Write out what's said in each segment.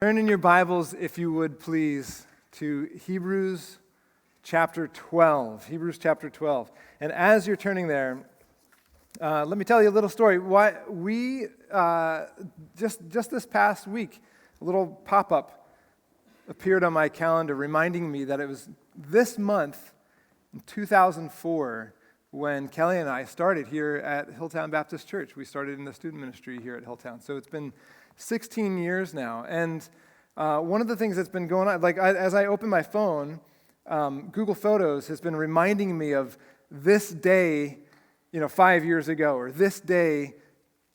Turn in your Bibles, if you would please, to Hebrews chapter 12. Hebrews chapter 12. And as you're turning there, let me tell you a little story. Why we just this past week, a little pop-up appeared on my calendar reminding me that it was this month in 2004 when Kelly and I started here at Hilltown Baptist Church. We started in the student ministry here at Hilltown. So it's been 16 years now. And one of the things that's been going on, as I open my phone, Google Photos has been reminding me of this day, 5 years ago, or this day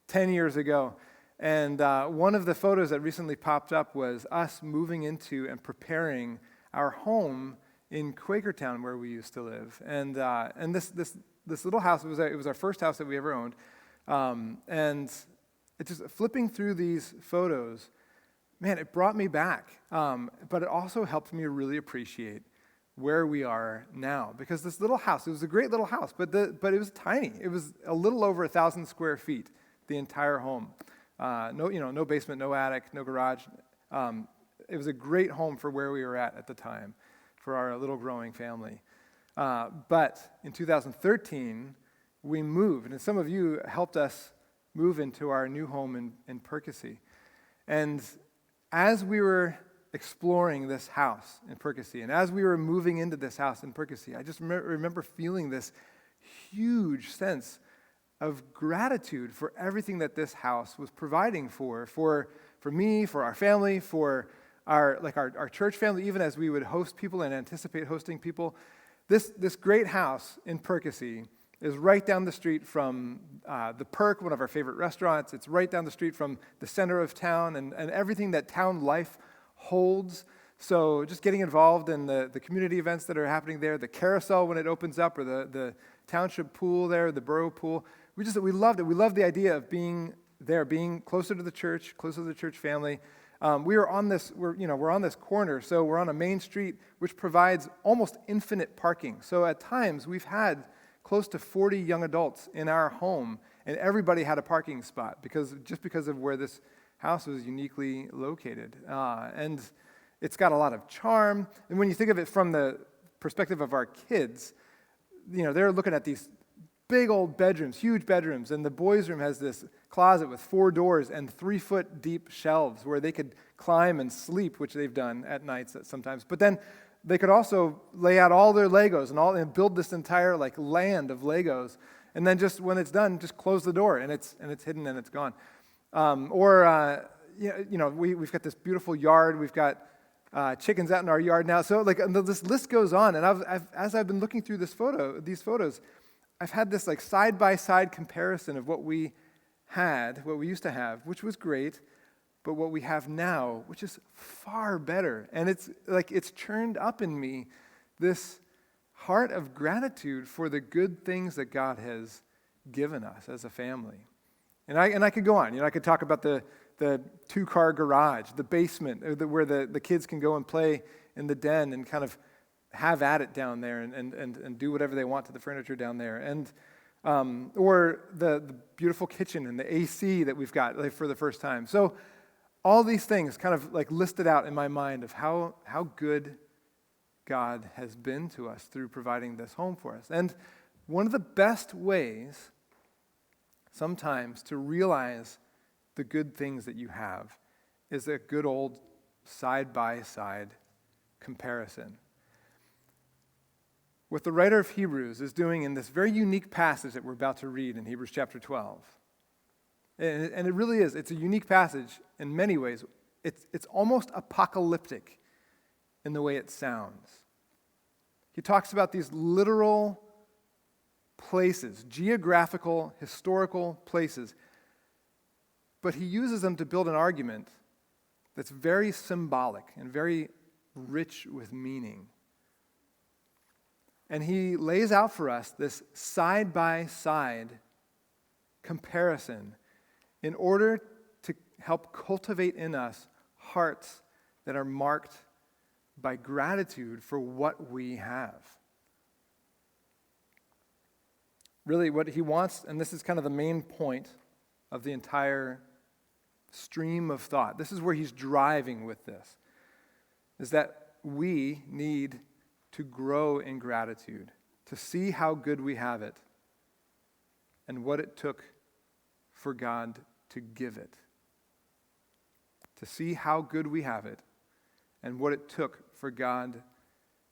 10 years ago. And one of the photos that recently popped up was us moving into and preparing our home in Quakertown, where we used to live. And this little house, it was our first house that we ever owned. And it just flipping through these photos, man, it brought me back. But it also helped me really appreciate where we are now. Because this little house, it was a great little house, but it was tiny. It was a little over 1,000 square feet, the entire home. No basement, no attic, no garage. It was a great home for where we were at the time, for our little growing family. But in 2013, we moved, and some of you helped us move into our new home in Percy. And as we were exploring this house in Percy, and as we were moving into this house in Percy, I just remember feeling this huge sense of gratitude for everything that this house was providing for me, for our family, for our church family, even as we would host people and anticipate hosting people. This great house in Percy is right down the street from the Perk, one of our favorite restaurants. It's right down the street from the center of town and everything that town life holds. So just getting involved in the community events that are happening there, the carousel when it opens up, or the township pool there, the borough pool. We loved it. We loved the idea of being there, being closer to the church, closer to the church family. We're on this corner, so we're on a main street which provides almost infinite parking. So at times we've had close to 40 young adults in our home, and everybody had a parking spot because of where this house was uniquely located. And it's got a lot of charm. And when you think of it from the perspective of our kids, they're looking at these big old bedrooms, huge bedrooms, and the boys' room has this closet with 4 doors and 3-foot deep shelves where they could climb and sleep, which they've done at nights sometimes. But then they could also lay out all their Legos and build this entire land of Legos, and then just when it's done, just close the door and it's hidden and it's gone. We've got this beautiful yard. We've got chickens out in our yard now. So this list goes on, and as I've been looking through these photos, I've had this side-by-side comparison of what we used to have, which was great, but what we have now, which is far better. And it's churned up in me this heart of gratitude for the good things that God has given us as a family. And I could go on. I could talk about the 2-car garage, the basement, where the kids can go and play in the den and kind of have at it down there and do whatever they want to the furniture down there. And or the beautiful kitchen and the AC that we've got for the first time. So all these things kind of listed out in my mind of how good God has been to us through providing this home for us. And one of the best ways sometimes to realize the good things that you have is a good old side-by-side comparison. What the writer of Hebrews is doing in this very unique passage that we're about to read in Hebrews chapter 12, and it really is, it's a unique passage in many ways. It's almost apocalyptic in the way it sounds. He talks about these literal places, geographical, historical places, but he uses them to build an argument that's very symbolic and very rich with meaning. And he lays out for us this side-by-side comparison in order to help cultivate in us hearts that are marked by gratitude for what we have. Really, what he wants, and this is kind of the main point of the entire stream of thought. This is where he's driving with this, is that we need to grow in gratitude, to see how good we have it and what it took for God to give it. To see how good we have it and what it took for God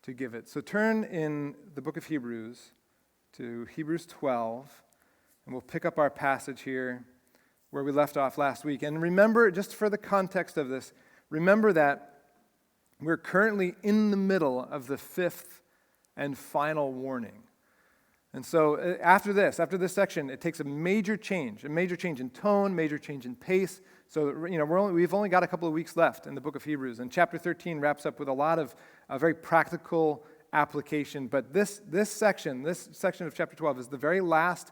to give it. So turn in the book of Hebrews to Hebrews 12, and we'll pick up our passage here where we left off last week. And remember, just for the context of this, remember that we're currently in the middle of the fifth and final warning. And so after this section, it takes a major change in tone, major change in pace. So, we've only got a couple of weeks left in the book of Hebrews, and chapter 13 wraps up with a lot of very practical application. But this section of chapter 12 is the very last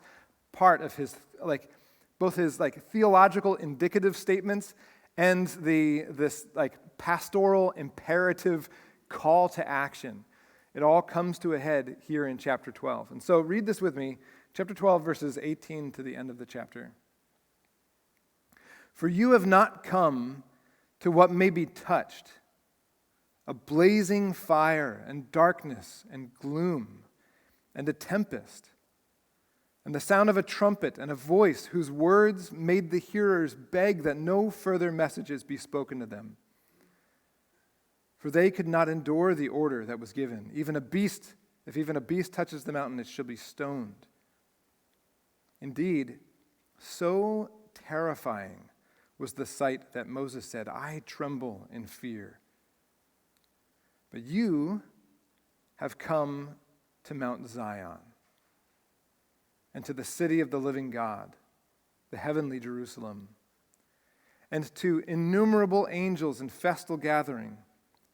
part of his, both his theological indicative statements and this pastoral imperative call to action. It all comes to a head here in chapter 12. And so read this with me, chapter 12, verses 18 to the end of the chapter. For you have not come to what may be touched, a blazing fire and darkness and gloom and a tempest, and the sound of a trumpet and a voice whose words made the hearers beg that no further messages be spoken to them. For they could not endure the order that was given. If even a beast touches the mountain, it shall be stoned. Indeed, so terrifying was the sight that Moses said, I tremble in fear. But you have come to Mount Zion and to the city of the living God, the heavenly Jerusalem, and to innumerable angels in festal gathering,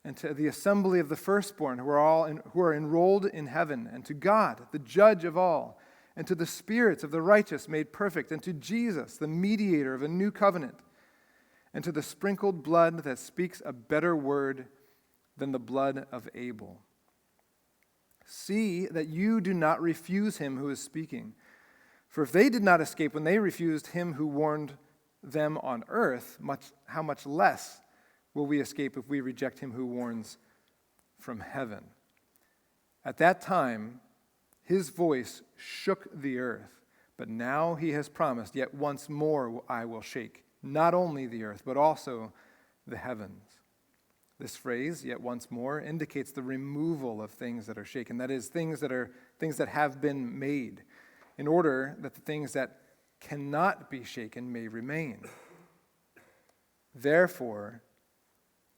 and to the assembly of the firstborn who are enrolled in heaven, and to God, the judge of all, and to the spirits of the righteous made perfect, and to Jesus, the mediator of a new covenant, and to the sprinkled blood that speaks a better word than the blood of Abel. See that you do not refuse him who is speaking. For if they did not escape when they refused him who warned them on earth, how much less will we escape if we reject him who warns from heaven? At that time, his voice shook the earth, but now he has promised, yet once more I will shake, not only the earth, but also the heavens. This phrase, yet once more, indicates the removal of things that are shaken. That is, things that have been made, in order that the things that cannot be shaken may remain. Therefore,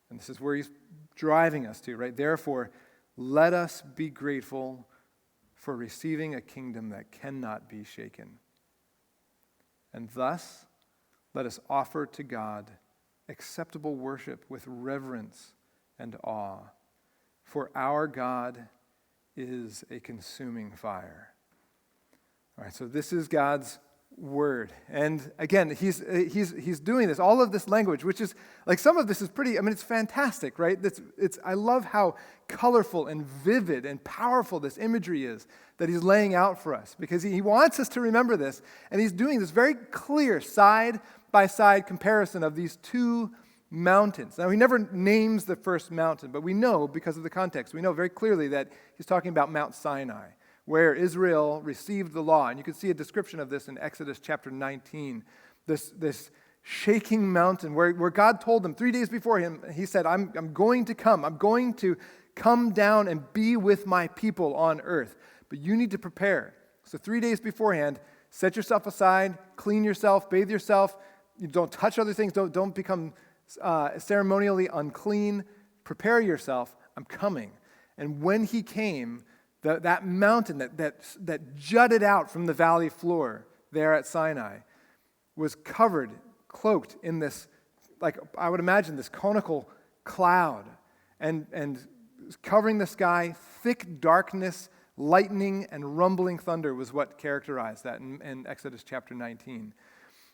and this is where he's driving us to, right? Therefore, let us be grateful for receiving a kingdom that cannot be shaken. And thus, let us offer to God acceptable worship with reverence and awe, for our God is a consuming fire. All right, so this is God's word. And again, he's doing this, all of this language, which is, some of this is pretty, it's fantastic, right? I love how colorful and vivid and powerful this imagery is that he's laying out for us, because he wants us to remember this, and he's doing this very clear side-by-side comparison of these two mountains. Now, he never names the first mountain, but we know, because of the context, we know very clearly that he's talking about Mount Sinai, where Israel received the law. And you can see a description of this in Exodus chapter 19. This shaking mountain where God told them 3 days before him, he said, I'm going to come down and be with my people on earth. But you need to prepare. So 3 days beforehand, set yourself aside, clean yourself, bathe yourself. You don't touch other things. Don't become ceremonially unclean. Prepare yourself. I'm coming. And when he came, that mountain that jutted out from the valley floor there at Sinai was cloaked in this, I would imagine, this conical cloud, and covering the sky, thick darkness, lightning, and rumbling thunder was what characterized that in Exodus chapter 19.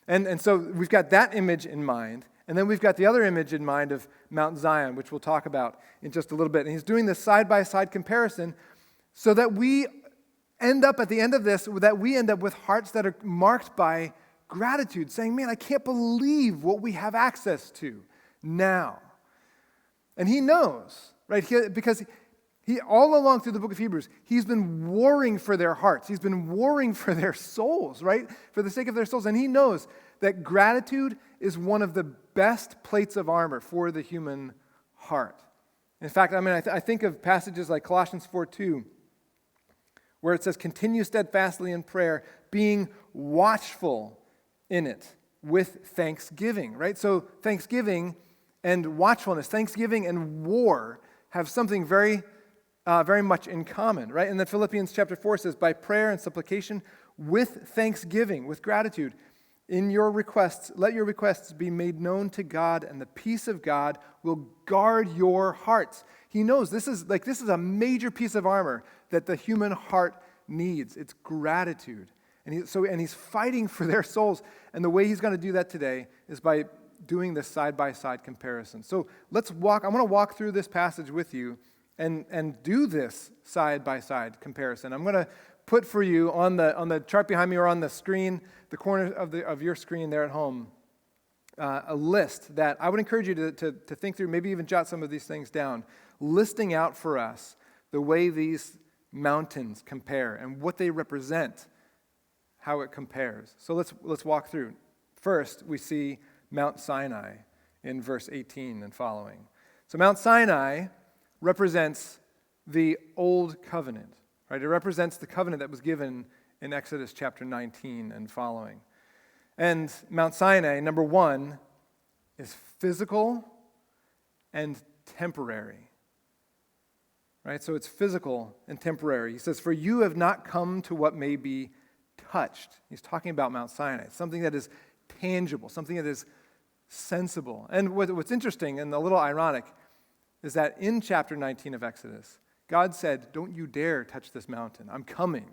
And so we've got that image in mind, and then we've got the other image in mind of Mount Zion, which we'll talk about in just a little bit. And he's doing this side-by-side comparison so that we end up at the end of this, that we end up with hearts that are marked by gratitude, saying, man, I can't believe what we have access to now. And he knows, right? Because he all along through the book of Hebrews, he's been warring for their hearts. He's been warring for their souls, right? For the sake of their souls. And he knows that gratitude is one of the best plates of armor for the human heart. In fact, I think of passages like Colossians 4:2, where it says, continue steadfastly in prayer, being watchful in it with thanksgiving, right? So thanksgiving and watchfulness, thanksgiving and war have something very much in common, right? And then Philippians chapter 4 says, by prayer and supplication with thanksgiving, with gratitude, in your requests, let your requests be made known to God, and the peace of God will guard your hearts. He knows this is a major piece of armor that the human heart needs. It's gratitude. And he's fighting for their souls. And the way he's going to do that today is by doing this side-by-side comparison. So I want to walk through this passage with you and do this side-by-side comparison. I'm going to put for you on the chart behind me or on the screen, the corner of your screen there at home, a list that I would encourage you to think through, maybe even jot some of these things down, listing out for us the way these mountains compare and what they represent, how it compares. So let's walk through. First, we see Mount Sinai in verse 18 and following. So Mount Sinai represents the Old Covenant, right? It represents the covenant that was given in Exodus chapter 19 and following. And Mount Sinai, number one, is physical and temporary. Right? So it's physical and temporary. He says, for you have not come to what may be touched. He's talking about Mount Sinai, something that is tangible, something that is sensible. And what's interesting and a little ironic is that in chapter 19 of Exodus, God said, don't you dare touch this mountain. I'm coming.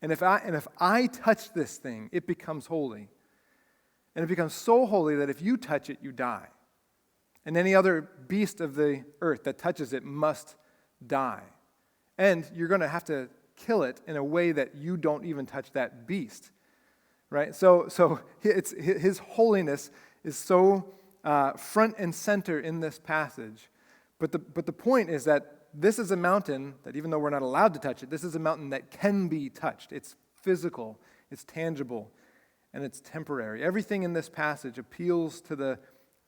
And if I touch this thing, it becomes holy. And it becomes so holy that if you touch it, you die. And any other beast of the earth that touches it must die. And you're going to have to kill it in a way that you don't even touch that beast. Right? So his holiness is so front and center in this passage. But the point is that this is a mountain that, even though we're not allowed to touch it, this is a mountain that can be touched. It's physical, it's tangible, and it's temporary. Everything in this passage appeals to the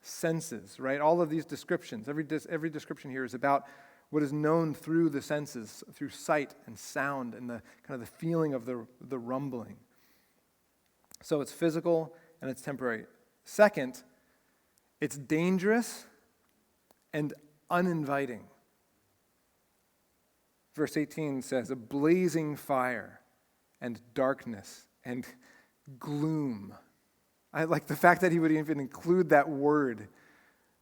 senses, right? All of these descriptions, every description here is about what is known through the senses, through sight and sound and the kind of the feeling of the rumbling. So it's physical and it's temporary. Second, it's dangerous and uninviting. Verse 18 says, a blazing fire and darkness and gloom. I like the fact that he would even include that word,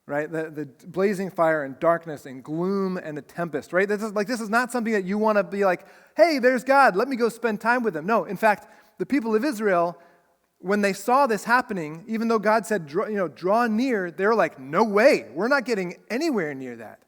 right? The blazing fire and darkness and gloom and a tempest, right? This is not something that you want to be like, hey, there's God, let me go spend time with him. No, in fact, the people of Israel, when they saw this happening, even though God said, draw near, they were like, no way, we're not getting anywhere near that.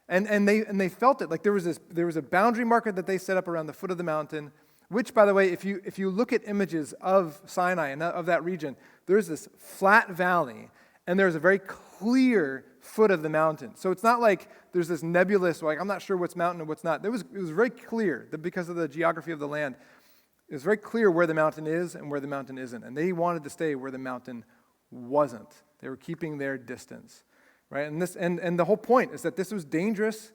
And they felt it. Like there was a boundary marker that they set up around the foot of the mountain, which, by the way, if you look at images of Sinai and of that region, there's this flat valley, and there's a very clear foot of the mountain. So it's not like there's this nebulous, like I'm not sure what's mountain and what's not. It was very clear that because of the geography of the land, it was very clear where the mountain is and where the mountain isn't. And they wanted to stay where the mountain wasn't. They were keeping their distance. Right? And the whole point is that this was dangerous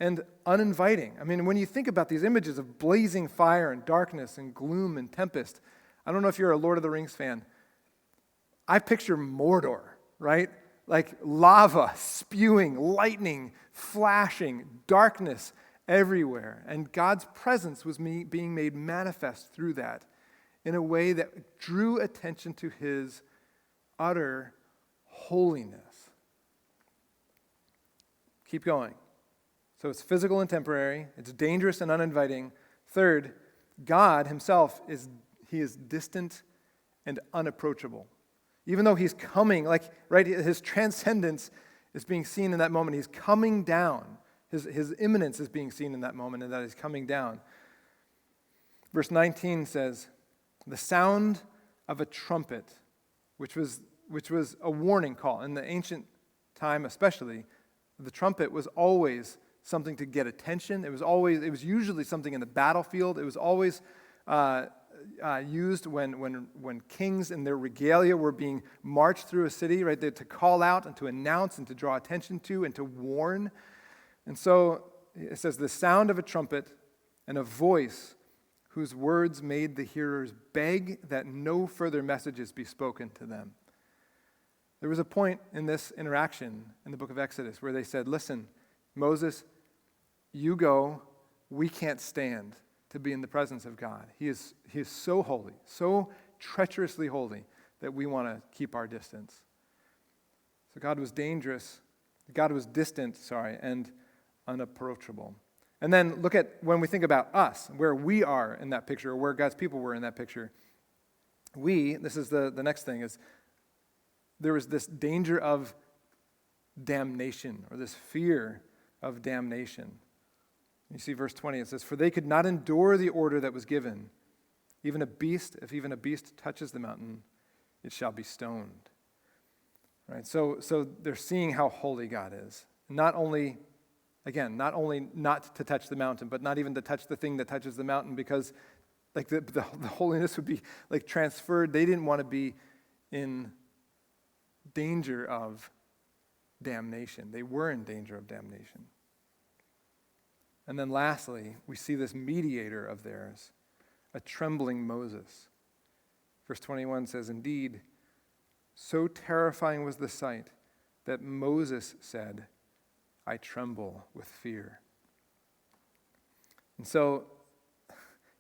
and uninviting. I mean, when you think about these images of blazing fire and darkness and gloom and tempest, I don't know if you're a Lord of the Rings fan. I picture Mordor, right? Like lava spewing, lightning flashing, darkness everywhere. And God's presence was being made manifest through that in a way that drew attention to his utter holiness. Keep going. So it's physical and temporary. It's dangerous and uninviting. Third, God himself is distant and unapproachable. Even though he's coming, right, his transcendence is being seen in that moment. He's coming down. His imminence is being seen in that moment, and that he's coming down. Verse 19 says, the sound of a trumpet, which was a warning call. In the ancient time especially, the trumpet was always something to get attention. It was usually something in the battlefield. It was always used when kings and their regalia were being marched through a city, right? To call out and to announce and to draw attention to and to warn. And so it says, the sound of a trumpet and a voice whose words made the hearers beg that no further messages be spoken to them. There was a point in this interaction in the book of Exodus where they said, listen, Moses, you go, we can't stand to be in the presence of God. He is so holy, so treacherously holy that we want to keep our distance. So God was distant, and unapproachable. And then look at when we think about us, where we are in that picture, or where God's people were in that picture. This is the next thing, is there was this danger of damnation, or this fear of damnation. You see verse 20, it says, for they could not endure the order that was given. If even a beast touches the mountain, it shall be stoned. Right? So they're seeing how holy God is. Not only not to touch the mountain, but not even to touch the thing that touches the mountain, because like the holiness would be like transferred. They didn't want to be in danger of damnation. They were in danger of damnation. And then lastly, we see this mediator of theirs, a trembling Moses. Verse 21 says, indeed, so terrifying was the sight that Moses said, I tremble with fear. And so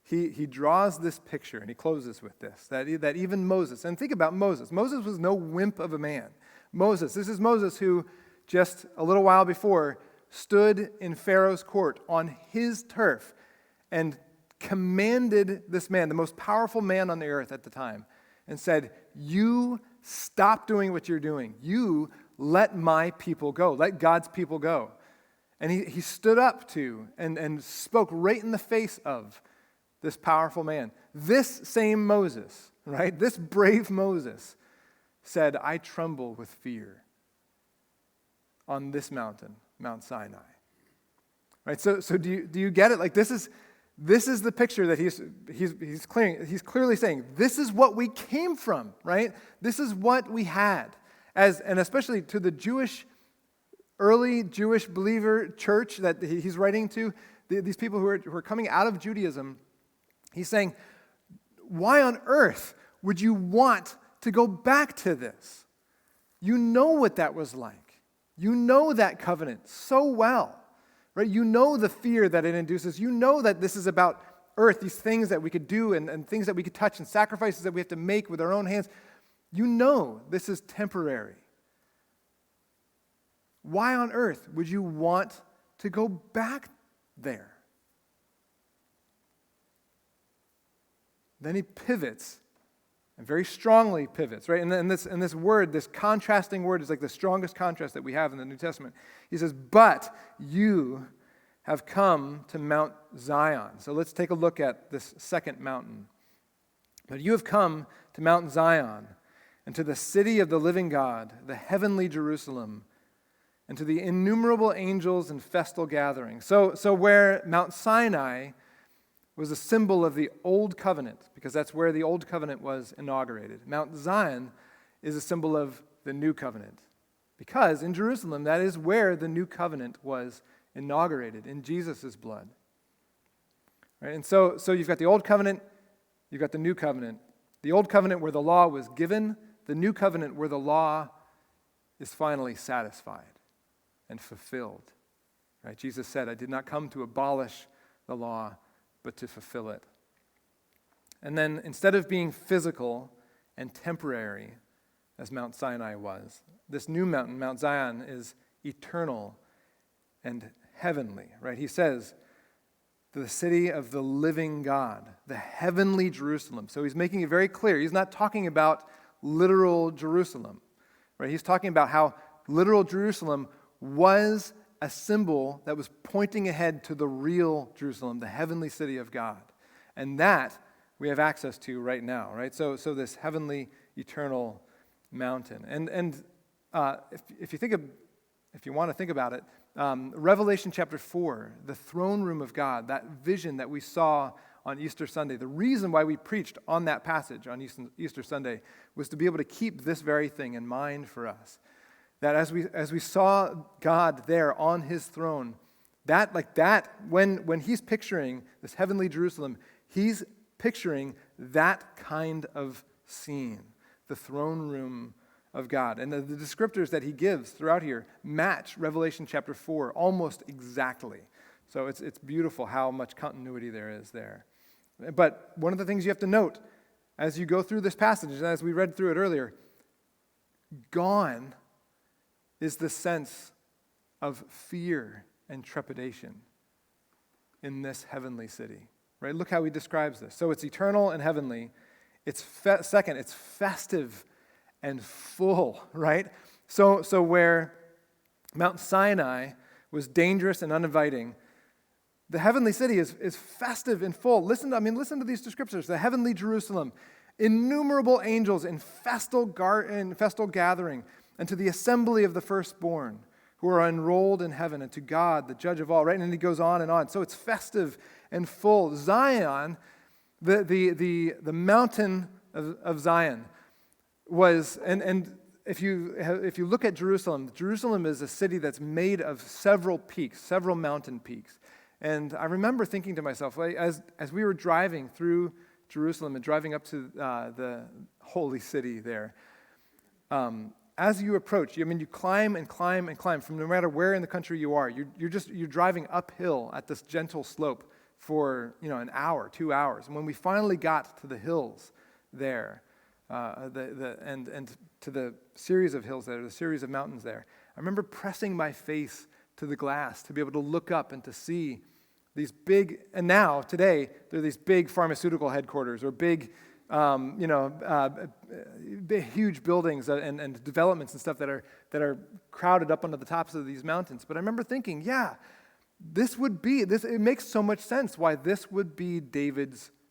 he draws this picture, and he closes with this, that even Moses, and think about Moses. Moses was no wimp of a man. This is Moses who just a little while before stood in Pharaoh's court on his turf and commanded this man, the most powerful man on the earth at the time, and said, you stop doing what you're doing. You let my people go. Let God's people go. And he stood up to and spoke right in the face of this powerful man. This same Moses, right? This brave Moses said, I tremble with fear on this mountain, Mount Sinai. Right? So do you get it? Like this is the picture that he's clearly saying, this is what we came from, right? This is what we had. And especially to the early Jewish believer church that he's writing to, these people who are coming out of Judaism, he's saying, why on earth would you want to go back to this? You know what that was like. You know that covenant so well, right? You know the fear that it induces. You know that this is about earth, these things that we could do and things that we could touch and sacrifices that we have to make with our own hands. You know this is temporary. Why on earth would you want to go back there? Then he pivots, and very strongly pivots, right? And this word, this contrasting word, is like the strongest contrast that we have in the New Testament. He says, but you have come to Mount Zion. So let's take a look at this second mountain. But you have come to Mount Zion, and to the city of the living God, the heavenly Jerusalem, and to the innumerable angels in festal gatherings. So where Mount Sinai was a symbol of the Old Covenant, because that's where the Old Covenant was inaugurated, Mount Zion is a symbol of the New Covenant, because in Jerusalem, that is where the New Covenant was inaugurated, in Jesus' blood. Right? And so you've got the Old Covenant, you've got the New Covenant. The Old Covenant where the law was given, the New Covenant where the law is finally satisfied and fulfilled. Right? Jesus said, I did not come to abolish the law, but to fulfill it. And then instead of being physical and temporary, as Mount Sinai was, this new mountain, Mount Zion, is eternal and heavenly. Right? He says, the city of the living God, the heavenly Jerusalem. So he's making it very clear. He's not talking about literal Jerusalem. Right? He's talking about how literal Jerusalem was a symbol that was pointing ahead to the real Jerusalem, the heavenly city of God. And that we have access to right now, right? So this heavenly, eternal mountain. And if you want to think about it, Revelation chapter 4, the throne room of God, that vision that we saw on Easter Sunday, the reason why we preached on that passage on Easter Sunday was to be able to keep this very thing in mind for us. That as we saw God there on his throne, when he's picturing this heavenly Jerusalem, he's picturing that kind of scene, the throne room of God. And the descriptors that he gives throughout here match Revelation chapter 4 almost exactly. So it's beautiful how much continuity there is there. But one of the things you have to note as you go through this passage, and as we read through it earlier, gone is the sense of fear and trepidation in this heavenly city. Right? Look how he describes this. So it's eternal and heavenly. It's second, it's festive and full, right? So where Mount Sinai was dangerous and uninviting, the heavenly city is festive and full. Listen to these descriptors. The heavenly Jerusalem, innumerable angels in festal gathering, and to the assembly of the firstborn who are enrolled in heaven, and to God, the judge of all, right? And he goes on and on. So it's festive and full. Zion, the mountain of Zion was, and if you look at Jerusalem, Jerusalem is a city that's made of several peaks, several mountain peaks. And I remember thinking to myself, as we were driving through Jerusalem and driving up to the holy city there, as you approach, you climb and climb and climb from no matter where in the country you are. You're driving uphill at this gentle slope for an hour, 2 hours. And when we finally got to the hills there, and to the series of hills there, the series of mountains there, I remember pressing my face to the glass to be able to look up and to see these big, and now, today, there are these big pharmaceutical headquarters or big, huge buildings and developments and stuff that are crowded up onto the tops of these mountains. But I remember thinking, it makes so much sense why this would be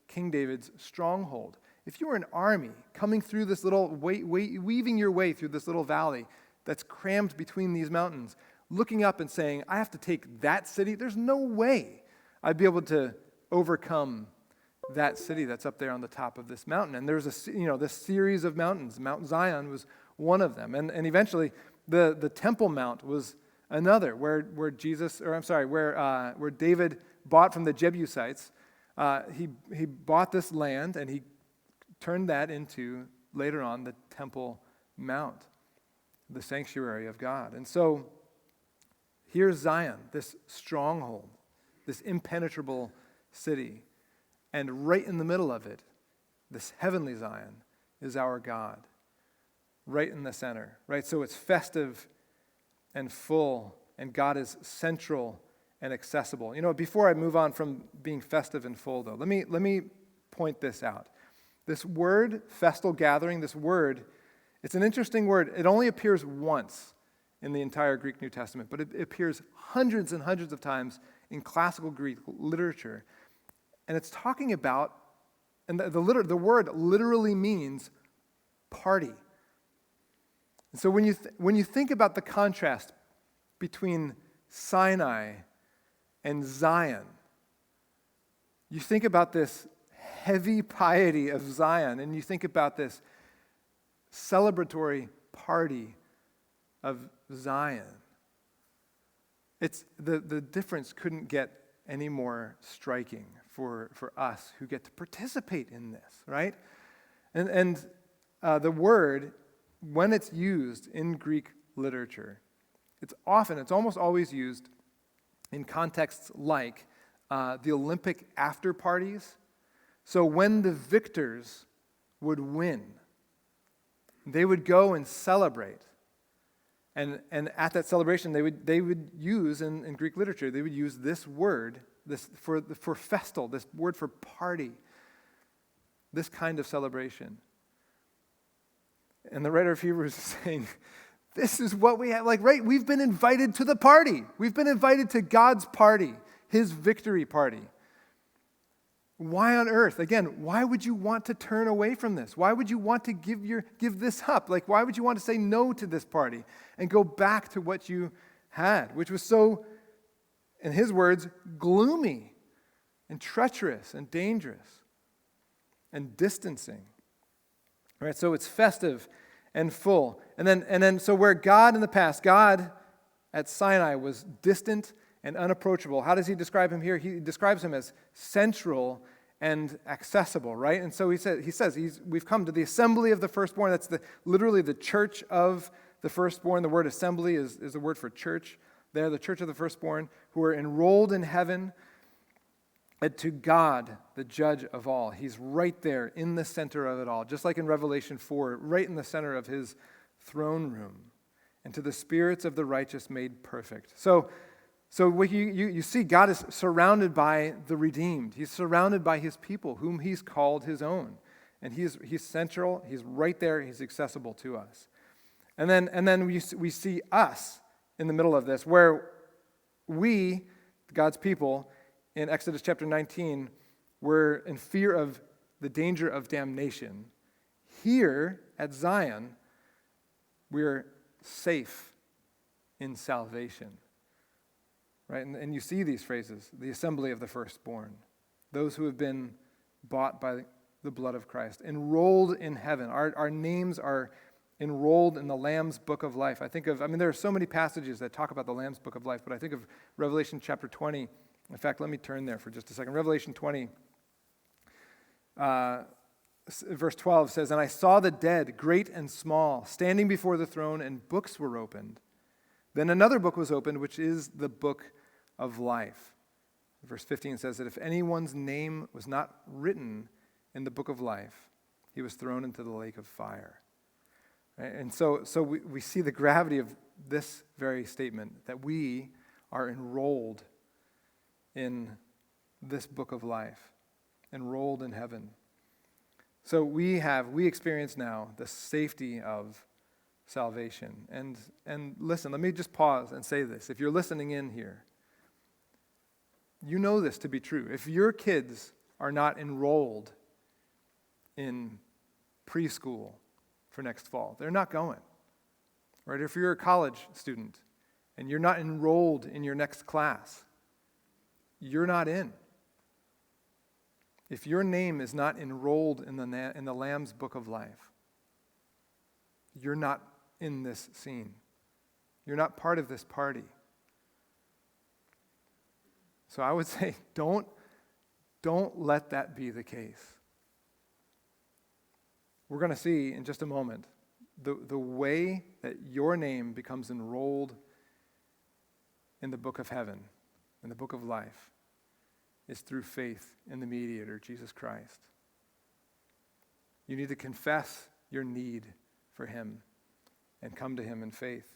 King David's stronghold. If you were an army coming through this little, weaving your way through this little valley that's crammed between these mountains, looking up and saying, I have to take that city, there's no way I'd be able to overcome that city that's up there on the top of this mountain. And there's this series of mountains. Mount Zion was one of them. And eventually the Temple Mount was another where David bought from the Jebusites. He bought this land and he turned that into, later on, the Temple Mount, the sanctuary of God. And so here's Zion, this stronghold, this impenetrable city. And right in the middle of it, this heavenly Zion is our God, right in the center, right? So it's festive and full, and God is central and accessible. Before I move on from being festive and full, though, let me point this out. This word, festal gathering, it's an interesting word. It only appears once in the entire Greek New Testament, but it appears hundreds and hundreds of times in classical Greek literature. And it's talking about, and the word literally means party. And so when you think about the contrast between Sinai and Zion, you think about this heavy piety of Zion, and you think about this celebratory party of Zion. It's the difference couldn't get any more striking for us who get to participate in this, right? And the word, when it's used in Greek literature, it's almost always used in contexts like the Olympic after parties. So when the victors would win, they would go and celebrate. And at that celebration, they would use in Greek literature, they would use this word, for festal, this word for party, this kind of celebration. And the writer of Hebrews is saying, this is what we have, right? We've been invited to the party. We've been invited to God's party, his victory party. Why on earth? Again, why would you want to turn away from this? Why would you want to give this up? Like, why would you want to say no to this party and go back to what you had, which was so, in his words, gloomy and treacherous and dangerous and distancing? All right, so it's festive and full. And then so where God in the past, God at Sinai was distant and unapproachable. How does he describe him here? He describes him as central and accessible, right? And so he says we've come to the assembly of the firstborn. That's literally the church of the firstborn. The word assembly is the word for church. They're the church of the firstborn who are enrolled in heaven, and to God, the judge of all. He's right there in the center of it all, just like in Revelation 4, right in the center of his throne room. And to the spirits of the righteous made perfect. So what you see, God is surrounded by the redeemed. He's surrounded by his people, whom he's called his own. And he's central, he's right there, he's accessible to us. And then we see us in the middle of this, where we, God's people, in Exodus chapter 19, were in fear of the danger of damnation. Here at Zion, we're safe in salvation. Right? And you see these phrases, the assembly of the firstborn, those who have been bought by the blood of Christ, enrolled in heaven. Our names are enrolled in the Lamb's book of life. There are so many passages that talk about the Lamb's book of life, but I think of Revelation chapter 20. In fact, let me turn there for just a second. Revelation 20, verse 12 says, "And I saw the dead, great and small, standing before the throne, and books were opened. Then another book was opened, which is the book of life." Verse 15 says that if anyone's name was not written in the book of life, he was thrown into the lake of fire. Right? And so we see the gravity of this very statement, that we are enrolled in this book of life, enrolled in heaven. So we experience now the safety of salvation. And listen, let me just pause and say this. If you're listening in here, you know this to be true. If your kids are not enrolled in preschool for next fall, they're not going. Right? If you're a college student and you're not enrolled in your next class, you're not in. If your name is not enrolled in the Lamb's book of life, you're not in this scene. You're not part of this party. So I would say, don't let that be the case. We're going to see in just a moment the way that your name becomes enrolled in the book of heaven, in the book of life, is through faith in the mediator, Jesus Christ. You need to confess your need for him and come to him in faith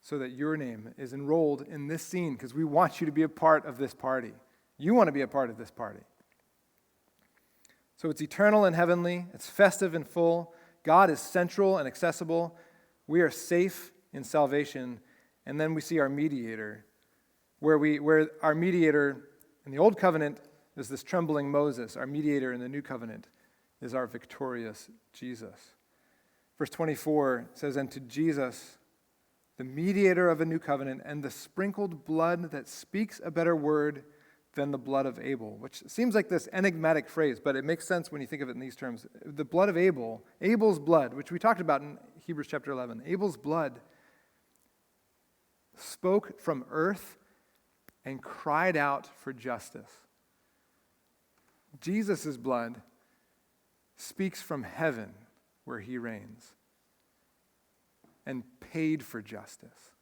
so that your name is enrolled in this scene, because we want you to be a part of this party. You want to be a part of this party. So it's eternal and heavenly. It's festive and full. God is central and accessible. We are safe in salvation. And then we see our mediator, where our mediator in the Old Covenant is this trembling Moses. Our mediator in the New Covenant is our victorious Jesus. Verse 24 says, "And to Jesus, the mediator of a new covenant, and the sprinkled blood that speaks a better word than the blood of Abel," which seems like this enigmatic phrase, but it makes sense when you think of it in these terms. The blood of Abel, Abel's blood, which we talked about in Hebrews chapter 11, Abel's blood spoke from earth and cried out for justice. Jesus' blood speaks from heaven, where he reigns, and paid for justice.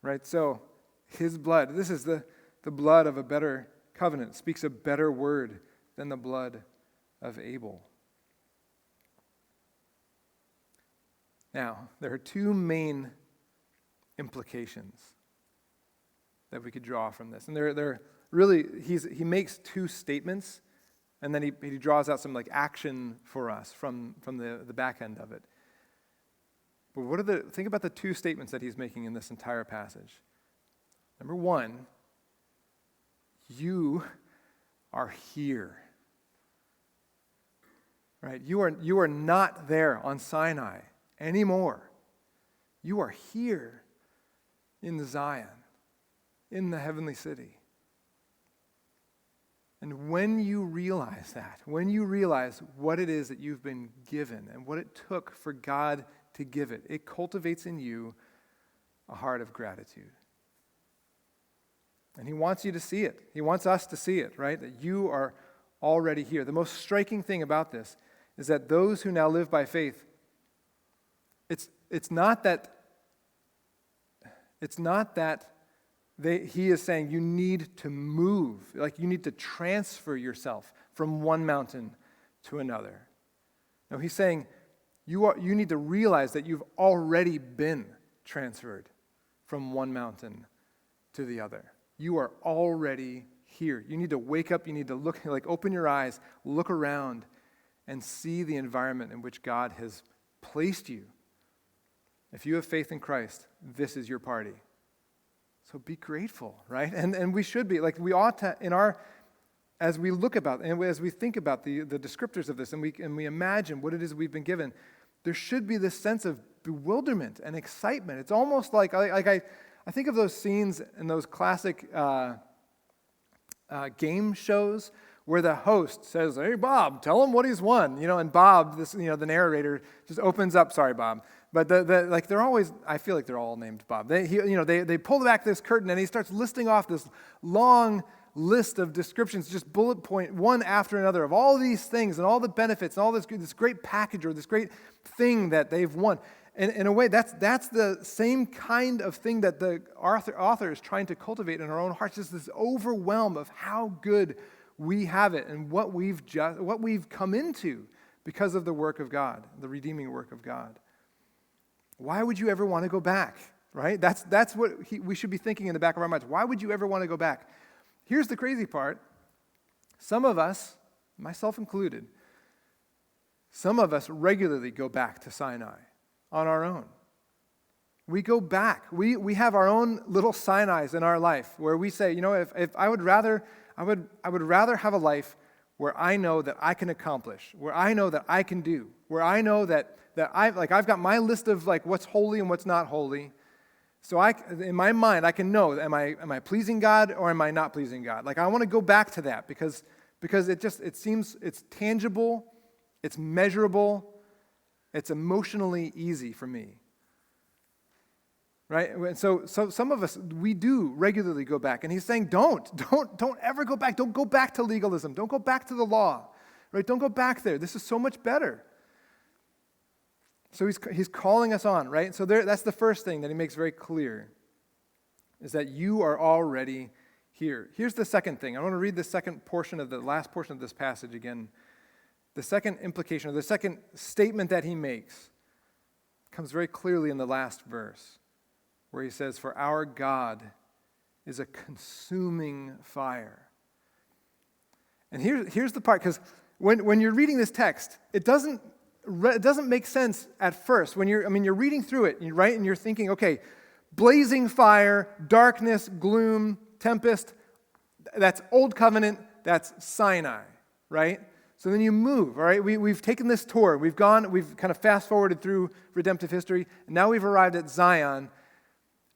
Right? So his blood, this is the blood of a better covenant, speaks a better word than the blood of Abel. Now, there are two main implications that we could draw from this. And they're really, he makes two statements, and then he draws out some like action for us from the back end of it. But think about the two statements that he's making in this entire passage. Number one, you are here. Right? You are not there on Sinai anymore. You are here in Zion, in the heavenly city. And when you realize that, when you realize what it is that you've been given and what it took for God to give it, it cultivates in you a heart of gratitude. And he wants you to see it. He wants us to see it, right? That you are already here. The most striking thing about this is that those who now live by faith, it's not that he is saying you need to move, like you need to transfer yourself from one mountain to another. No, he's saying you need to realize that you've already been transferred from one mountain to the other. You are already here. You need to wake up, you need to look, like open your eyes, look around, and see the environment in which God has placed you. If you have faith in Christ, this is your party. So be grateful, right? And we should be, like we ought to, as we look about, and as we think about the descriptors of this, and we imagine what it is we've been given, there should be this sense of bewilderment and excitement. It's almost like I think of those scenes in those classic game shows where the host says, "Hey, Bob, tell him what he's won." And Bob, the narrator, just opens up. Sorry, Bob. But they're always, I feel like they're all named Bob. They pull back this curtain and he starts listing off this long list of descriptions, just bullet point one after another of all these things and all the benefits and all this great package or this great thing that they've won. And in a way, that's the same kind of thing that the author is trying to cultivate in our own hearts, just this overwhelm of how good we have it and what we've come into because of the work of God, the redeeming work of God. Why would you ever want to go back, right? That's what we should be thinking in the back of our minds. Why would you ever want to go back? Here's the crazy part. Some of us, myself included, some of us regularly go back to Sinai on our own. We go back. We have our own little Sinais in our life where we say, if I would rather have a life where I know that I can accomplish, where I know that I can do, where I know that I've got my list of like what's holy and what's not holy. So in my mind, I can know, am I pleasing God or am I not pleasing God? Like I want to go back to that because it seems it's tangible, it's measurable, it's emotionally easy for me. Right? And so some of us, we do regularly go back. And he's saying, don't ever go back. Don't go back to legalism. Don't go back to the law. Right? Don't go back there. This is so much better. So he's calling us on, right? So that's the first thing that he makes very clear, is that you are already here. Here's the second thing. I want to read the last portion of this passage again. The second implication, or the second statement that he makes, comes very clearly in the last verse, where he says, "For our God is a consuming fire." And here's the part, because when you're reading this text, it doesn't make sense at first. When you're reading through it, right, and you're thinking, okay, blazing fire, darkness, gloom, tempest, that's Old Covenant, that's Sinai, right? So then you move, all right? We've taken this tour. We've kind of fast-forwarded through redemptive history, and now we've arrived at Zion.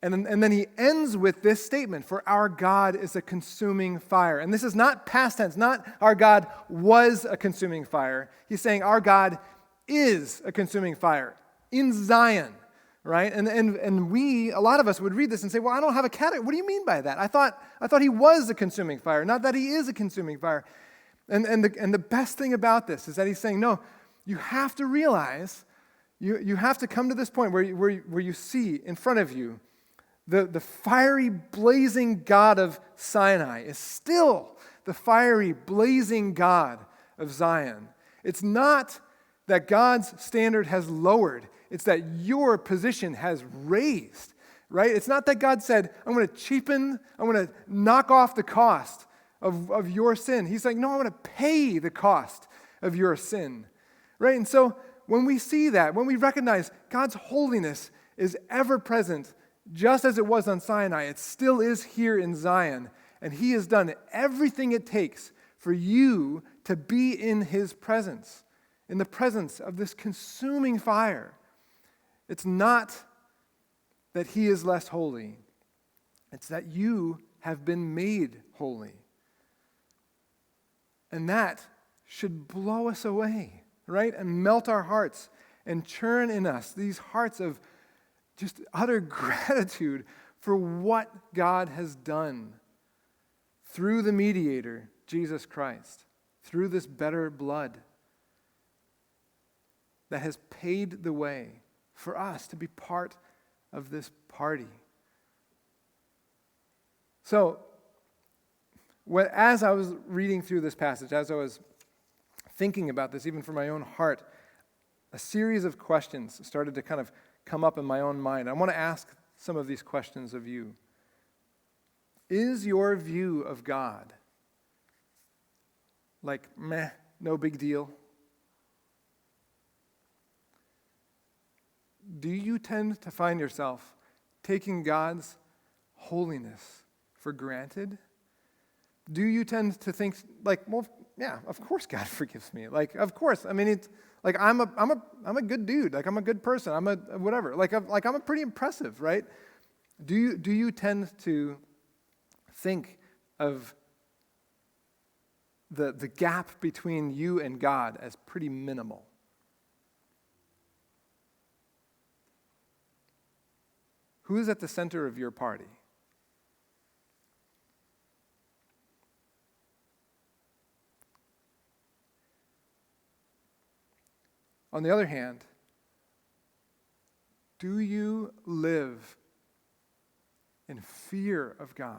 And then he ends with this statement, "For our God is a consuming fire." And this is not past tense, not our God was a consuming fire. He's saying our God is a consuming fire in Zion, right? And a lot of us would read this and say, "Well, I don't have a category. What do you mean by that? I thought he was a consuming fire, not that he is a consuming fire." And the best thing about this is that he's saying, no, you have to realize, you have to come to this point where you see in front of you the fiery, blazing God of Sinai is still the fiery, blazing God of Zion. It's not that God's standard has lowered. It's that your position has raised, right? It's not that God said, I'm going to knock off the cost of your sin. He's like, no, I'm going to pay the cost of your sin, right? And so when we see that, when we recognize God's holiness is ever present, just as it was on Sinai, it still is here in Zion. And he has done everything it takes for you to be in his presence, in the presence of this consuming fire. It's not that he is less holy. It's that you have been made holy. And that should blow us away, right? And melt our hearts and churn in us these hearts of just utter gratitude for what God has done through the mediator, Jesus Christ, through this better blood that has paid the way for us to be part of this party. So, as I was reading through this passage, as I was thinking about this, even for my own heart, a series of questions started to kind of come up in my own mind. I want to ask some of these questions of you. Is your view of God like, meh, no big deal? Do you tend to find yourself taking God's holiness for granted? Do you tend to think like, well, yeah, of course God forgives me. Like, of course. I mean, it's like I'm a good dude. Like I'm a good person. I'm a whatever. Like I'm a pretty impressive, right? Do you tend to think of the gap between you and God as pretty minimal? Who is at the center of your party? On the other hand, do you live in fear of God?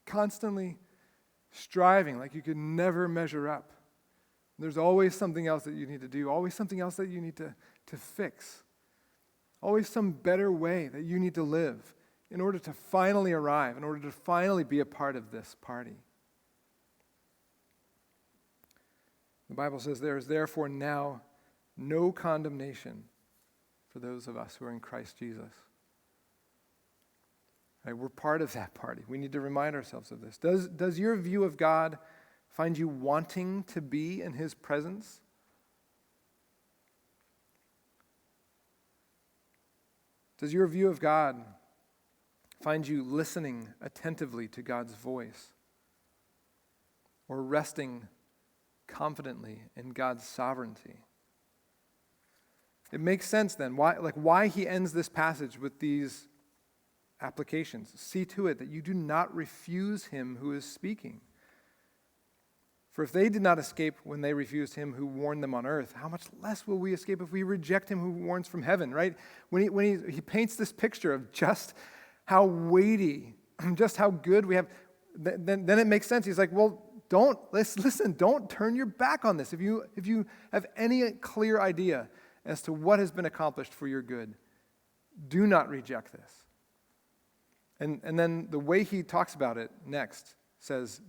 Constantly striving like you could never measure up. There's always something else that you need to do, always something else that you need to fix, always some better way that you need to live in order to finally arrive, in order to finally be a part of this party. The Bible says there is therefore now no condemnation for those of us who are in Christ Jesus. Right, we're part of that party. We need to remind ourselves of this. Does your view of God find you wanting to be in his presence? Does your view of God find you listening attentively to God's voice or resting confidently in God's sovereignty? It makes sense then why he ends this passage with these applications. See to it that you do not refuse him who is speaking. For if they did not escape when they refused him who warned them on earth, how much less will we escape if we reject him who warns from heaven, right? When he paints this picture of just how weighty, just how good we have, then it makes sense. He's like, well, don't turn your back on this. If you have any clear idea as to what has been accomplished for your good, do not reject this. And then the way he talks about it next says,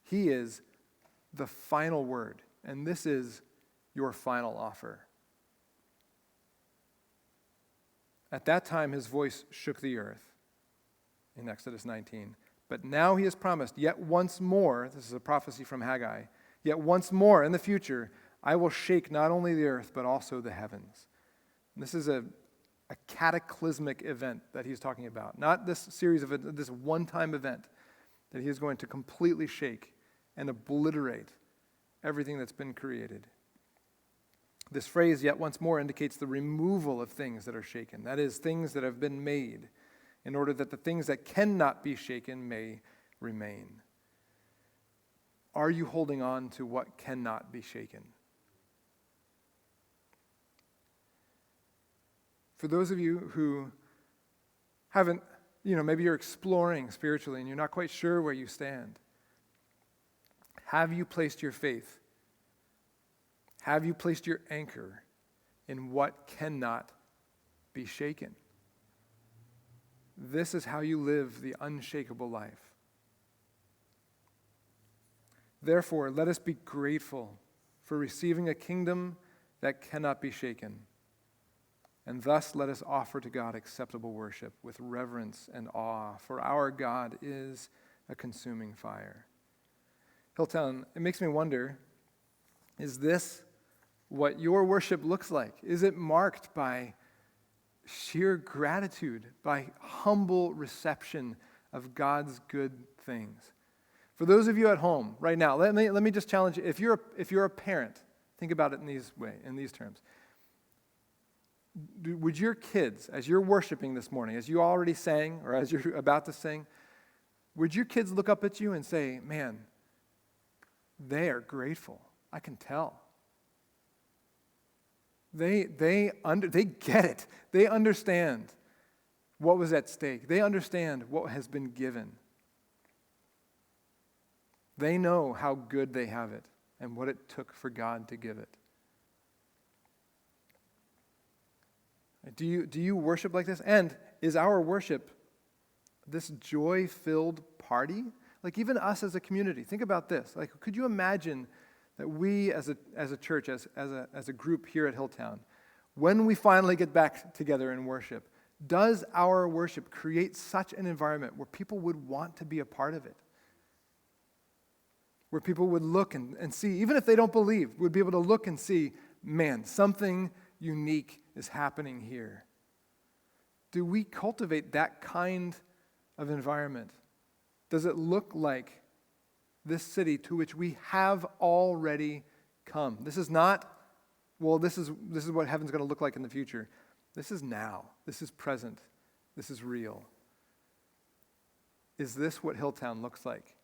he is the final word, and this is your final offer. At that time his voice shook the earth in Exodus 19. But now he has promised, yet once more, this is a prophecy from Haggai, yet once more in the future, I will shake not only the earth, but also the heavens. And this is a cataclysmic event that he's talking about. Not this series of this one-time event that he is going to completely shake and obliterate everything that's been created. This phrase, yet once more, indicates the removal of things that are shaken. That is, things that have been made in order that the things that cannot be shaken may remain. Are you holding on to what cannot be shaken? For those of you who haven't, maybe you're exploring spiritually and you're not quite sure where you stand, have you placed your faith? Have you placed your anchor in what cannot be shaken? This is how you live the unshakable life. Therefore, let us be grateful for receiving a kingdom that cannot be shaken. And thus let us offer to God acceptable worship with reverence and awe, for our God is a consuming fire. Hilltown, it makes me wonder, is this what your worship looks like? Is it marked by sheer gratitude, by humble reception of God's good things? For those of you at home right now, let me just challenge you. If you're a parent, think about it in these terms. Would your kids, as you're worshiping this morning, as you already sang or as you're about to sing, would your kids look up at you and say, man, they are grateful. I can tell. They get it. They understand what was at stake. They understand what has been given. They know how good they have it and what it took for God to give it. Do you worship like this? And is our worship this joy-filled party? Like even us as a community, think about this. Like, could you imagine that we as a church, as a group here at Hilltown, when we finally get back together in worship, does our worship create such an environment where people would want to be a part of it? Where people would look and see, even if they don't believe, would be able to look and see, man, something unique is happening here. Do we cultivate that kind of environment? Does it look like this city to which we have already come? This is not, well, this is what heaven's going to look like in the future. This is now. This is present. This is real. Is this what Hilltown looks like,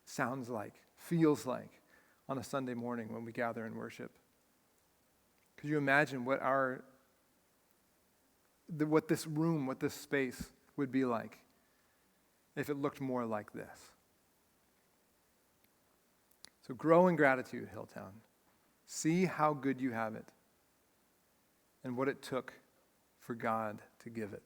sounds like, feels like on a Sunday morning when we gather and worship? Could you imagine what this room, what this space would be like if it looked more like this? So grow in gratitude, Hilltown. See how good you have it and what it took for God to give it.